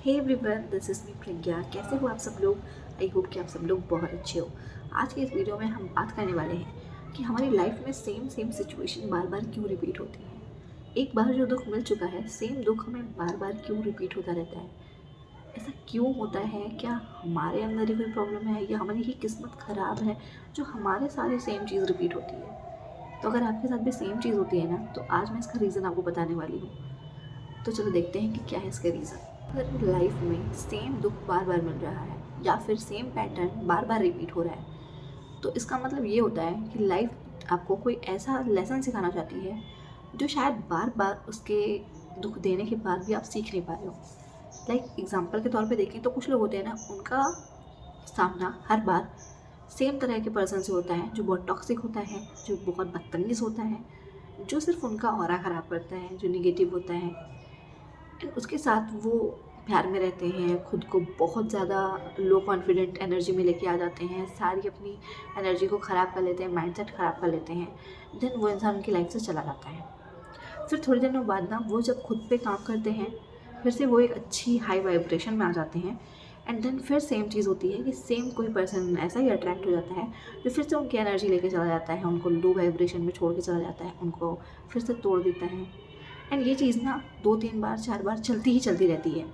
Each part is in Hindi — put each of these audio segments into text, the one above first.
Hey everyone, this is me Pragya. कैसे हो आप सब लोग? आई होप कि आप सब लोग बहुत अच्छे हो। आज की इस वीडियो में हम बात करने वाले हैं कि हमारी लाइफ में सेम सिचुएशन बार बार क्यों रिपीट होती है। एक बार जो दुख मिल चुका है, सेम दुख हमें बार बार क्यों रिपीट होता रहता है। ऐसा क्यों होता है? क्या हमारे अंदर ही कोई प्रॉब्लम है या हमारी ही किस्मत ख़राब है जो हमारे सारे सेम चीज़ रिपीट होती है। तो अगर आपके साथ भी सेम चीज़ होती है ना, तो आज मैं इसका रीज़न आपको बताने वाली हूँ। तो चलो देखते हैं कि क्या है इसका रीज़न। अगर लाइफ में सेम दुख बार बार मिल रहा है या फिर सेम पैटर्न बार बार रिपीट हो रहा है, तो इसका मतलब ये होता है कि लाइफ आपको कोई ऐसा लेसन सिखाना चाहती है जो शायद बार बार उसके दुख देने के बाद भी आप सीख नहीं पा रहे हो। लाइक एग्जांपल के तौर पे देखें तो कुछ लोग होते हैं ना, उनका सामना हर बार सेम तरह के पर्सन से होता है जो बहुत टॉक्सिक होता है, जो बहुत बदतमीज़ होता है, जो सिर्फ उनका ऑरा ख़राब करता है, जो निगेटिव होता है। एंड उसके साथ वो प्यार में रहते हैं, खुद को बहुत ज़्यादा लो कॉन्फिडेंट एनर्जी में लेके आ जाते हैं, सारी अपनी एनर्जी को ख़राब कर लेते हैं, माइंडसेट ख़राब कर लेते हैं। देन वो इंसान उनकी लाइफ से चला जाता है। फिर थोड़ी दिनों बाद ना वो जब खुद पे काम करते हैं, फिर से वो एक अच्छी हाई वाइब्रेशन में आ जाते हैं। एंड देन फिर सेम चीज़ होती है कि सेम कोई पर्सन ऐसा ही अट्रैक्ट हो जाता है जो फिर से उनकी एनर्जी लेके चला जाता है, उनको लो वाइब्रेशन में छोड़ के चला जाता है, उनको फिर से तोड़ देता है। एंड ये चीज़ ना 2-3 बार 4 बार चलती ही चलती रहती है।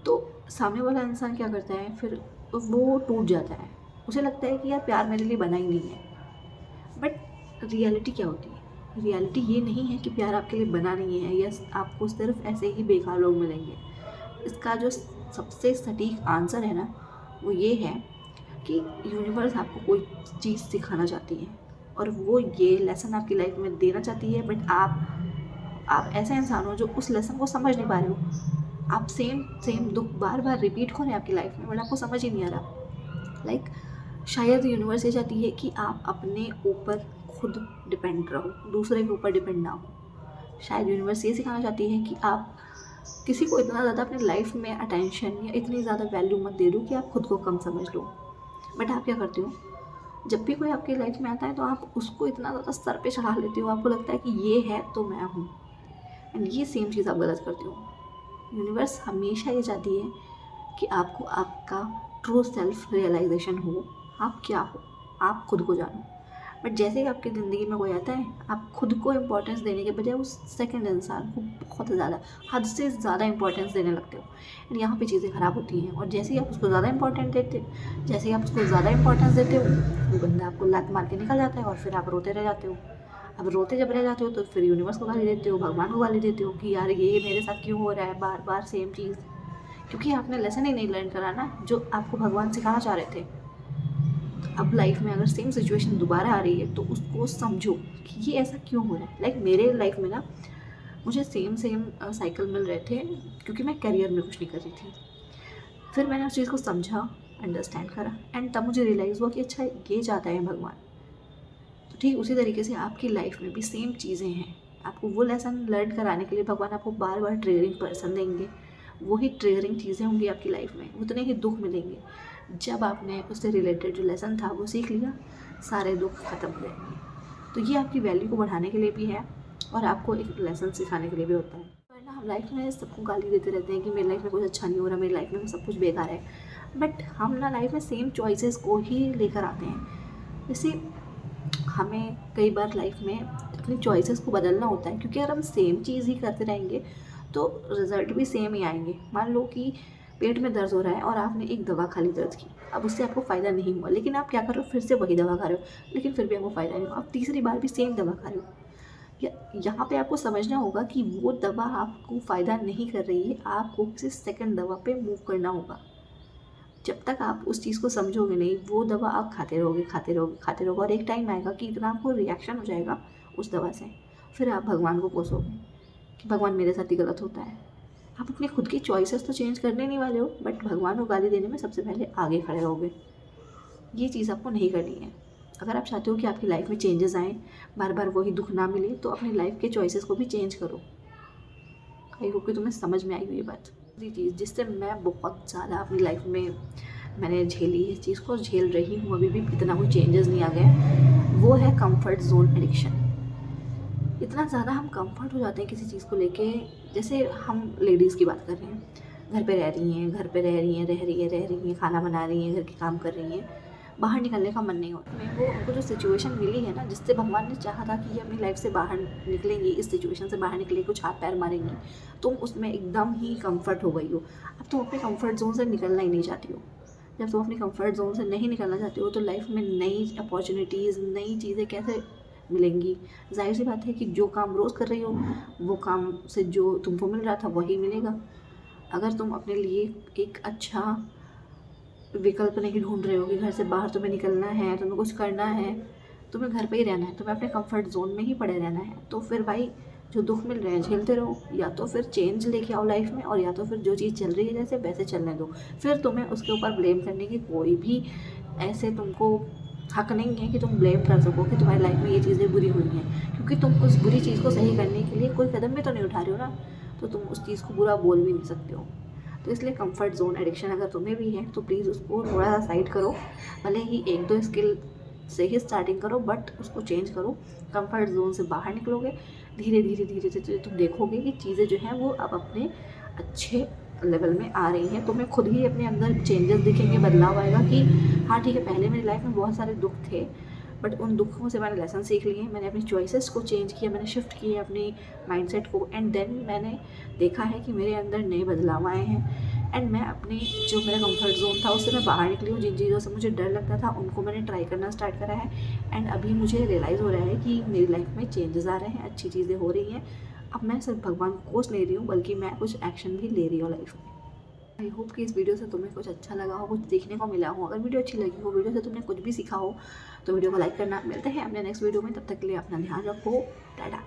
तो सामने वाला इंसान क्या करता है, फिर वो टूट जाता है। उसे लगता है कि यार प्यार मेरे लिए बना ही नहीं है। बट रियलिटी क्या होती है? रियलिटी ये नहीं है कि प्यार आपके लिए बना नहीं है या आपको सिर्फ ऐसे ही बेकार लोग मिलेंगे। इसका जो सबसे सटीक आंसर है ना, वो ये है कि यूनिवर्स आपको कोई चीज़ सिखाना चाहती है और वो ये लेसन आपकी लाइफ में देना चाहती है। बट आप ऐसे इंसान हो जो उस लेसन को समझ नहीं पा रहे हो। आप सेम दुख बार बार रिपीट हो रहे हैं आपकी लाइफ में, बट आपको समझ ही नहीं आ रहा। लाइक शायद यूनिवर्स ये चाहती है कि आप अपने ऊपर खुद डिपेंड रहो, दूसरे के ऊपर डिपेंड ना हो। शायद यूनिवर्स ये सिखाना चाहती है कि आप किसी को इतना ज़्यादा अपने लाइफ में अटेंशन या इतनी ज़्यादा वैल्यू मत दे दो कि आप खुद को कम समझ लो। बट आप क्या करते हो, जब भी कोई आपकी लाइफ में आता है तो आप उसको इतना ज़्यादा सर पे चढ़ा लेते हो, आपको लगता है कि ये है तो मैं हूँ। एंड ये सेम चीज़ आप गलत करते हो। यूनिवर्स हमेशा ये चाहती है कि आपको आपका ट्रू सेल्फ रियलाइजेशन हो, आप क्या हो, आप खुद को जानो। बट जैसे ही आपकी ज़िंदगी में कोई आता है, आप खुद को इम्पोर्टेंस देने के बजाय उस सेकंड इंसान को बहुत ज़्यादा, हद से ज़्यादा इम्पोर्टेंस देने लगते हो। एंड यहाँ पे चीज़ें ख़राब होती हैं। और जैसे ही आप उसको ज़्यादा इम्पोर्टेंस देते हो, वो बंदा आपको लात मार के निकल जाता है और फिर आप रोते रह जाते हो। अब रोते जब रह जाते हो तो फिर यूनिवर्स को गाली देते हो, भगवान को गाली देते हो कि यार ये मेरे साथ क्यों हो रहा है बार बार सेम चीज़। क्योंकि आपने लेसन ही नहीं लर्न करा ना जो आपको भगवान सिखाना चाह रहे थे। अब लाइफ में अगर सेम सिचुएशन दोबारा आ रही है तो उसको समझो कि ये ऐसा क्यों हो रहा है। लाइक मेरे लाइफ में ना मुझे सेम साइकिल मिल रहे थे क्योंकि मैं करियर में कुछ नहीं कर रही थी। फिर मैंने उस चीज़ को समझा, अंडरस्टैंड करा, एंड तब मुझे रियलाइज़ हुआ कि अच्छा ये चाहता है भगवान। तो ठीक उसी तरीके से आपकी लाइफ में भी सेम चीज़ें हैं। आपको वो लेसन लर्न कराने के लिए भगवान आपको बार बार ट्रिगरिंग पर्सन देंगे, वही ट्रिगरिंग चीज़ें होंगी आपकी लाइफ में, उतने ही दुख मिलेंगे। जब आपने उससे रिलेटेड जो लेसन था वो सीख लिया, सारे दुख ख़त्म हो जाएंगे। तो ये आपकी वैल्यू को बढ़ाने के लिए भी है और आपको एक लेसन सिखाने के लिए भी होता है। वरना हम लाइफ में सबको गाली देते रहते हैं कि मेरी लाइफ में कुछ अच्छा नहीं हो रहा, मेरी लाइफ में सब कुछ बेकार है। बट हम ना लाइफ में सेम चॉइसेस को ही लेकर आते हैं। जैसे हमें कई बार लाइफ में अपनी चॉइसेस को बदलना होता है, क्योंकि अगर हम सेम चीज़ ही करते रहेंगे तो रिज़ल्ट भी सेम ही आएंगे। मान लो कि पेट में दर्द हो रहा है और आपने एक दवा खा ली दर्द की, अब उससे आपको फ़ायदा नहीं हुआ, लेकिन आप क्या कर रहे हो, फिर से वही दवा खा रहे हो, लेकिन फिर भी आपको फ़ायदा नहीं हुआ, आप तीसरी बार भी सेम दवा खा रहे हो। यहाँ पे आपको समझना होगा कि वो दवा आपको फ़ायदा नहीं कर रही है, आपको किसी सेकंड दवा पे मूव करना होगा। जब तक आप उस चीज़ को समझोगे नहीं, वो दवा आप खाते रहोगे और एक टाइम आएगा कि इतना आपको रिएक्शन हो जाएगा उस दवा से, फिर आप भगवान को कोसोगे कि भगवान मेरे साथ ही गलत होता है। आप अपनी खुद की चॉइसेस तो चेंज करने नहीं वाले हो, बट भगवान को गाली देने में सबसे पहले आगे खड़े रहोगे। ये चीज़ आपको नहीं करनी है। अगर आप चाहते हो कि आपकी लाइफ में चेंजेस आएँ, बार बार वही दुख ना मिले, तो अपनी लाइफ के चॉइसेस को भी चेंज करो। आई होप कि तुम्हें समझ में आई हुई ये बात। दूसरी चीज़ जिससे मैं बहुत ज़्यादा अपनी लाइफ में मैंने झेली, इस चीज़ को झेल रही हूँ, अभी भी इतना कोई चेंजेस नहीं आ गए, वो है कंफर्ट जोन एडिक्शन। इतना ज़्यादा हम कंफर्ट हो जाते हैं किसी चीज़ को लेके। जैसे हम लेडीज़ की बात कर रहे हैं, घर पे रह रही हैं, रह रही हैं, खाना बना रही हैं, घर के काम कर रही हैं, बाहर निकलने का मन नहीं होता। मैं वो उनको जो सिचुएशन मिली है ना, जिससे भगवान ने चाहा था कि ये अपनी लाइफ से बाहर निकलेंगी, इस सिचुएशन से बाहर निकले, कुछ हाथ पैर मारेंगी, तुम उसमें एकदम ही कंफर्ट हो गई हो। अब तुम अपने कंफर्ट जोन से निकलना ही नहीं चाहती हो। जब तुम अपनी कंफर्ट जोन से नहीं निकलना चाहती हो तो लाइफ में नई अपॉर्चुनिटीज़, नई चीज़ें कैसे मिलेंगी? ज़ाहिर सी बात है कि जो काम रोज़ कर रही हो वो काम से जो तुमको मिल रहा था वही मिलेगा। अगर तुम अपने लिए एक अच्छा विकल्प नहीं ढूंढ रहे हो कि घर से बाहर तुम्हें निकलना है, तुम्हें कुछ करना है, तुम्हें घर पे ही रहना है, तुम्हें अपने कंफर्ट जोन में ही पड़े रहना है, तो फिर भाई जो दुख मिल रहे हैं झेलते रहो। या तो फिर चेंज लेके आओ लाइफ में, और या तो फिर जो चीज़ चल रही है जैसे वैसे चलने दो। फिर तुम्हें उसके ऊपर ब्लेम करने की कोई भी ऐसे तुमको हक नहीं है कि तुम ब्लेम कर सको कि तुम्हारी लाइफ में ये चीज़ें बुरी हुई हैं, क्योंकि तुम उस बुरी चीज़ को सही करने के लिए कोई कदम भी तो नहीं उठा रहे हो ना, तो तुम उस चीज़ को बुरा बोल भी नहीं सकते हो। तो इसलिए कंफर्ट जोन एडिक्शन अगर तुम्हें भी है तो प्लीज़ उसको थोड़ा सा साइड करो। भले ही एक दो स्किल से ही स्टार्टिंग करो, बट उसको चेंज करो। कंफर्ट जोन से बाहर निकलोगे, धीरे धीरे तुम देखोगे कि चीज़ें जो हैं वो अब अपने अच्छे लेवल में आ रही हैं। तुम्हें खुद ही अपने अंदर चेंजेस दिखेंगे, बदलाव आएगा कि हाँ ठीक है, पहले मेरी लाइफ में बहुत सारे दुख थे, बट उन दुखों से मैंने लेसन सीख लिए, मैंने अपनी चॉइसेस को चेंज किया, मैंने शिफ्ट किया अपनी माइंडसेट को, एंड देन मैंने देखा है कि मेरे अंदर नए बदलाव आए हैं। एंड मैं अपनी जो मेरा कंफर्ट जोन था उससे मैं बाहर निकली हूँ। जिन चीज़ों से मुझे डर लगता था उनको मैंने ट्राई करना स्टार्ट करा है, एंड अभी मुझे रियलाइज़ हो रहा है कि मेरी लाइफ में चेंजेस आ रहे हैं, अच्छी चीज़ें हो रही हैं। अब मैं सिर्फ भगवान को कोस नहीं रही हूँ, बल्कि मैं कुछ एक्शन भी ले रही हूँ लाइफ में। आई होप कि इस वीडियो से तुम्हें कुछ अच्छा लगा हो, कुछ सीखने को मिला हो। अगर वीडियो अच्छी लगी हो, वीडियो से तुमने कुछ भी सीखा हो, तो वीडियो को लाइक करना। मिलते हैं अपने नेक्स्ट वीडियो में, तब तक के लिए अपना ध्यान रखो। टाटा।